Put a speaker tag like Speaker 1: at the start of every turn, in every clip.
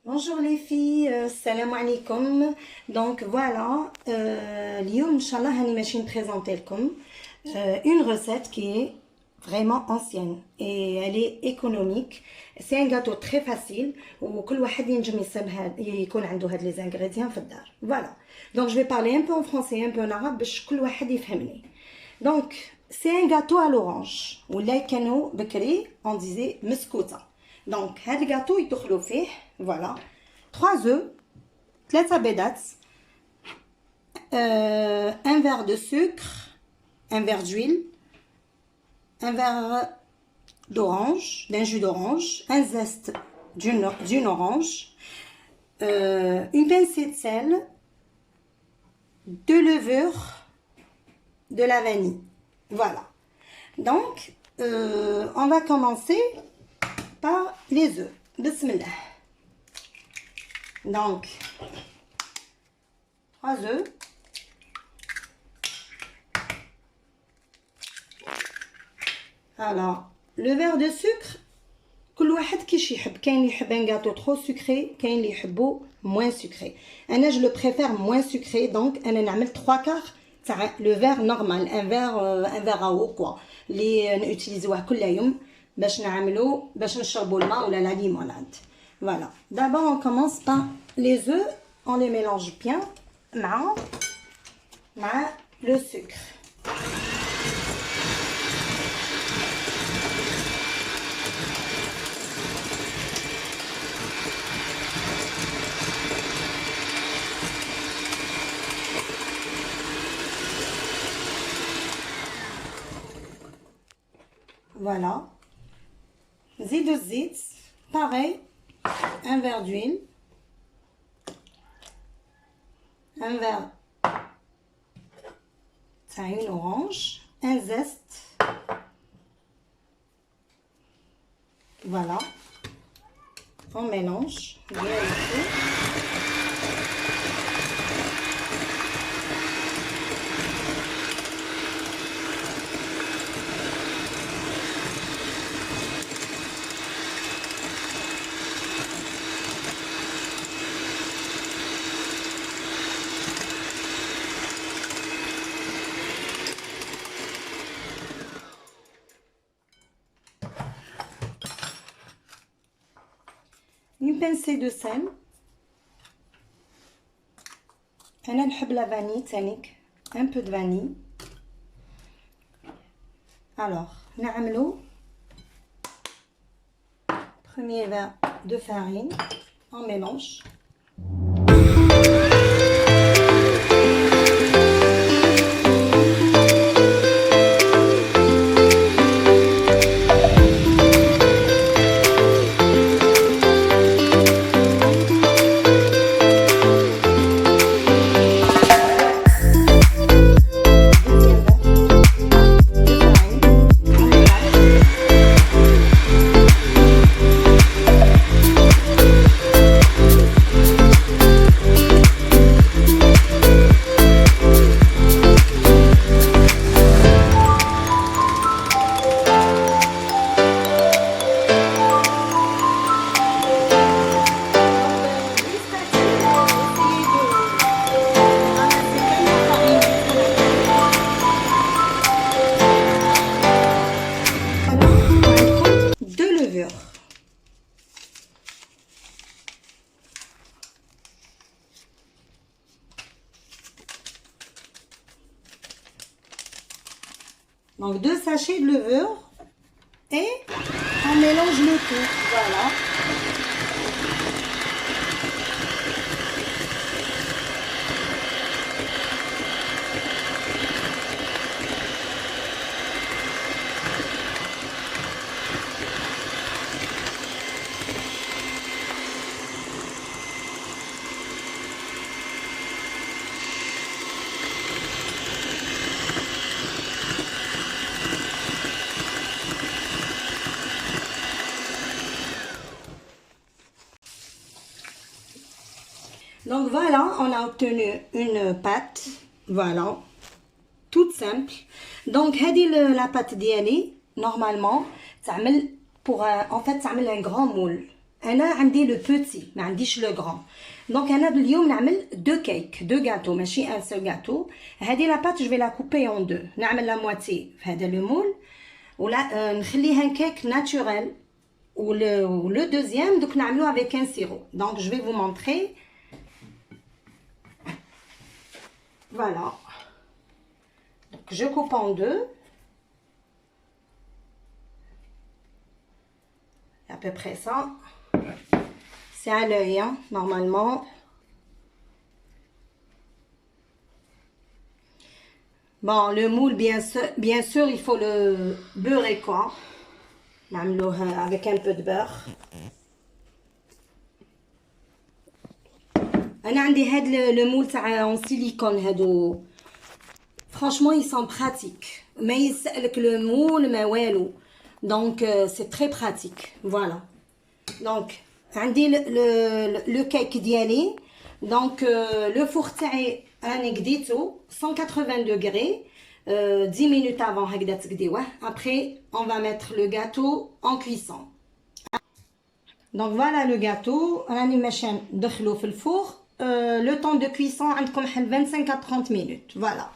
Speaker 1: Bonjour les filles, salam alaikum. Donc voilà, اليوم Inch'Allah هاني ماشي نبريزونتي لكم une recette qui est vraiment ancienne et elle est économique. C'est un gâteau très facile وكل واحد ينجم يكون عنده هاد les ingrédients في الدار. Voilà. Donc je vais parler un peu en français, un peu en arabe باش كل واحد يفهمني. Donc c'est un gâteau à l'orange ولا كانوا بكري on disait مسكوته. Donc هاد الجاتو يدخلوا فيه voilà 3 œufs 3 بيضات un verre de sucre, un verre d'huile, un verre d'orange, d'un jus d'orange, un zeste d'une orange, une pincée de sel, de levure, de la vanille. Voilà. Donc, on va commencer par les œufs. Bismillah. Donc, 3 œufs. Alors, le verre de sucre, كل واحد كيش يحب. كاين اللي يحب un gâteau trop sucré, كاين اللي يحبو moins sucré. انا je le préfère moins sucré, donc انا نعمل 3/4 تاع le verre normal, un verre à eau quoi. اللي نوتيليزيوه كل يوم باش نعملو باش نشربوا الماء ولا la limonade. Voilà. D'abord on commence par les œufs, on les mélange bien مع le sucre. Voilà. زيدوا الزيت. Pareil. Un verre d'huile. Un verre تاع une orange. Un zeste. Voilà. On mélange bien le tout. Une pincée de sel. أنا نحب la vanille تانيك. Un peu de vanille. Alors, نعملو premier verre de farine. On mélange. Donc 2 sachets de levure et on mélange le tout. Voilà. Donc voilà, on a obtenu une pâte, voilà, toute simple. Donc la pâte ديالي normalement تعمل pour en fait تعمل un grand moule, انا عندي لو بوتي ما عنديش لو غران. دونك انا اليوم نعمل دو كيك دو غاتو ماشي ان سول غاتو. هذه لا بات جو في لا كوبي اون دو، نعمل لا مواتي في هذا لو مول ولا نخليها كيك ناتوريل. le deuxième donc نعملوه avec un sirop. Donc je vais vous montrer. Voilà, donc je coupe en deux, à peu près ça. C'est à l'œil hein, normalement. Bon, le moule bien sûr il faut le beurrer quoi. نعملوه avec un peu de beurre. انا عندي هاد لو مول تاع اون سيليكون هادو فرانشمون ils sont pratiques ما يسالك لو مول ما والو. دونك سي تري براتيك. فوالا دونك عندي لو كيك ديالي. دونك لو فور تاعي راني قديتو 180 degrés 10 minutes avant هكذا تقديوه. Après on va mettre le gâteau en cuisson. Donc voilà le gâteau راني ماشي ندخلو في الفور. Le temps de cuisson عندكم حل 25 à 30 minutes. Voilà.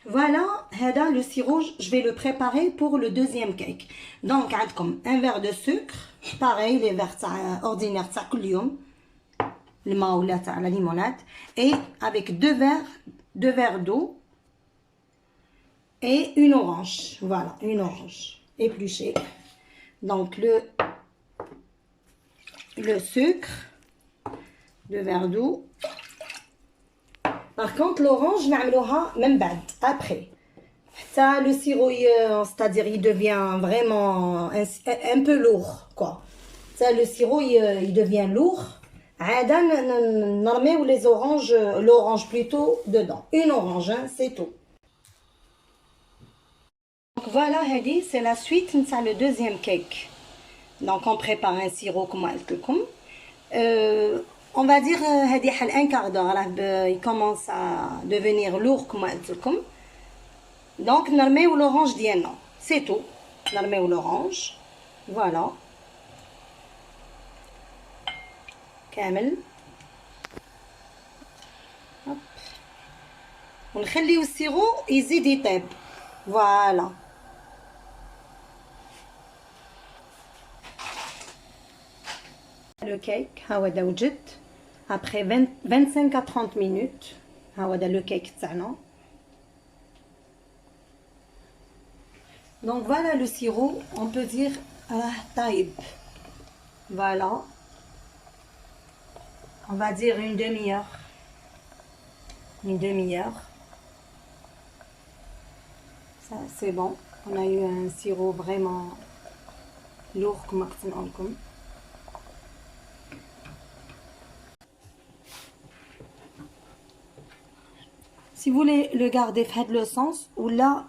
Speaker 1: Voilà, هذا le sirop, je vais le préparer pour le deuxième cake. Donc عندكم un verre de sucre, pareil les verres تاع ordinaire تاع كل يوم الماء ولا تاع la limonade, et avec deux verres d'eau et une orange. Voilà, une orange épluchée. Donc le sucre, 2 verres d'eau. Par contre l'orange نعملوها من بعد après. Ça le sirop c'est-à-dire il devient vraiment un peu lourd quoi. Ça le sirop il devient lourd. عادة نرميو les oranges, l'orange plutôt dedans. Une orange hein, c'est tout. Donc voilà هذه c'est la suite نتاع le deuxième cake. Donc on prépare un sirop كما قلت لكم. On va dire هذه حل un quart d'heure il commence à devenir lourd كما قلت لكم. Donc نرميو l'orange ديالنا c'est tout. نرميو l'orange voilà كامل. هوب ونخليو السيرو يزيد يطيب. Voilà. Le cake هاودا وجد après 25 à 30 minutes. هاودا le cake تاعنا. Donc voilà le sirop, on peut dire طايب. Voilà. On va dire une demi-heure. Une demi-heure. Ça c'est bon. On a eu un sirop vraiment lourd comme قلت لكم. Si vous voulez le garder faites le sens ou là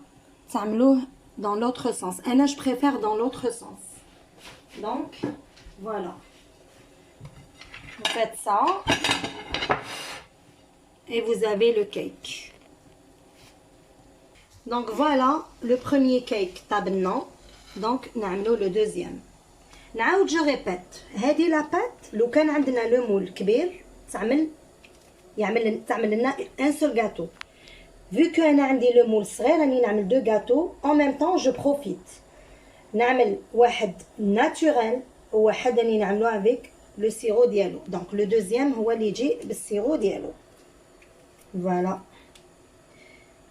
Speaker 1: تعملوه dans l'autre sens. Moi je préfère dans l'autre sens. Donc voilà. Vous faites ça et vous avez le cake. Donc voilà le premier cake tabenna. Donc نعملو le deuxième. نعاود je répète. هذه la pâte لو كان عندنا le moule كبير تعمل لنا un seul gâteau. Vu que انا عندي le moule صغير راني نعمل deux gâteaux en même temps je profite. نعمل واحد naturel وواحد راني نعملو avec le sirop ديالو. Donc le deuxième هو اللي يجي بالسيرو ديالو. Voilà.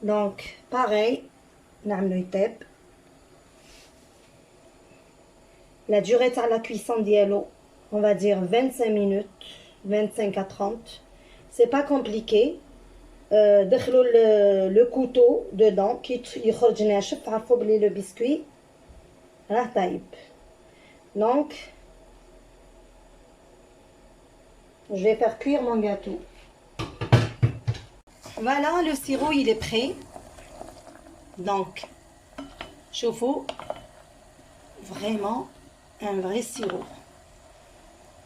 Speaker 1: Donc pareil نعملو يطيب. La durée de la cuisson ديالو on va dire 25 minutes 25 à 30. C'est pas compliqué. دخلوا le couteau dedans كي يخرج ناشف عرفوا بلي le biscuit راه طايب. Donc je vais faire cuire mon gâteau. Voilà le sirop il est prêt. Donc chauffe-eau, vraiment un vrai sirop.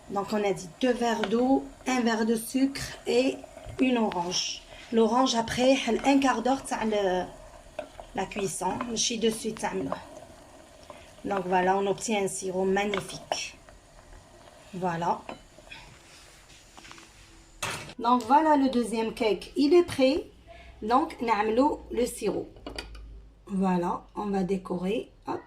Speaker 1: Donc on a dit 2 verres d'eau, 1 verre de sucre et une orange. L'orange après un quart d'heure تاع la cuisson ماشي de suite تعملوه. Donc voilà on obtient un sirop magnifique. Voilà. Donc voilà le deuxième cake, il est prêt. Donc نعملو le sirop. Voilà, on va décorer. Hop.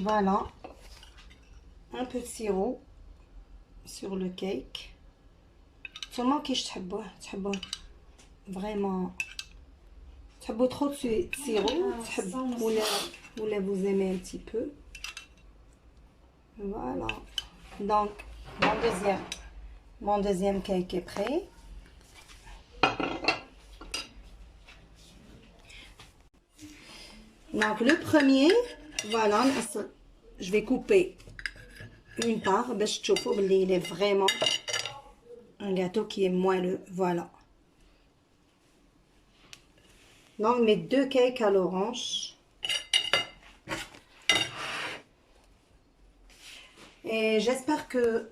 Speaker 1: Voilà, un peu de sirop sur le cake. Seulement que je t'aime vraiment. تحبوا trop de sirop, ou là vous aimez un petit peu. Voilà. Donc mon deuxième cake est prêt. Donc le premier, voilà, je vais couper une part. باش تشوفوا بلي il est vraiment un gâteau qui est moelleux. Voilà. Donc mes deux cakes à l'orange. Et j'espère que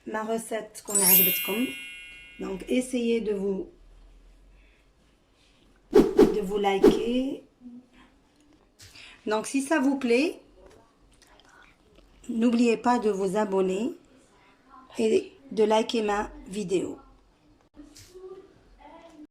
Speaker 1: ma recette qu'on a عجبتكم. Donc essayez de vous liker. Donc si ça vous plaît, n'oubliez pas de vous abonner et de liker ma vidéo.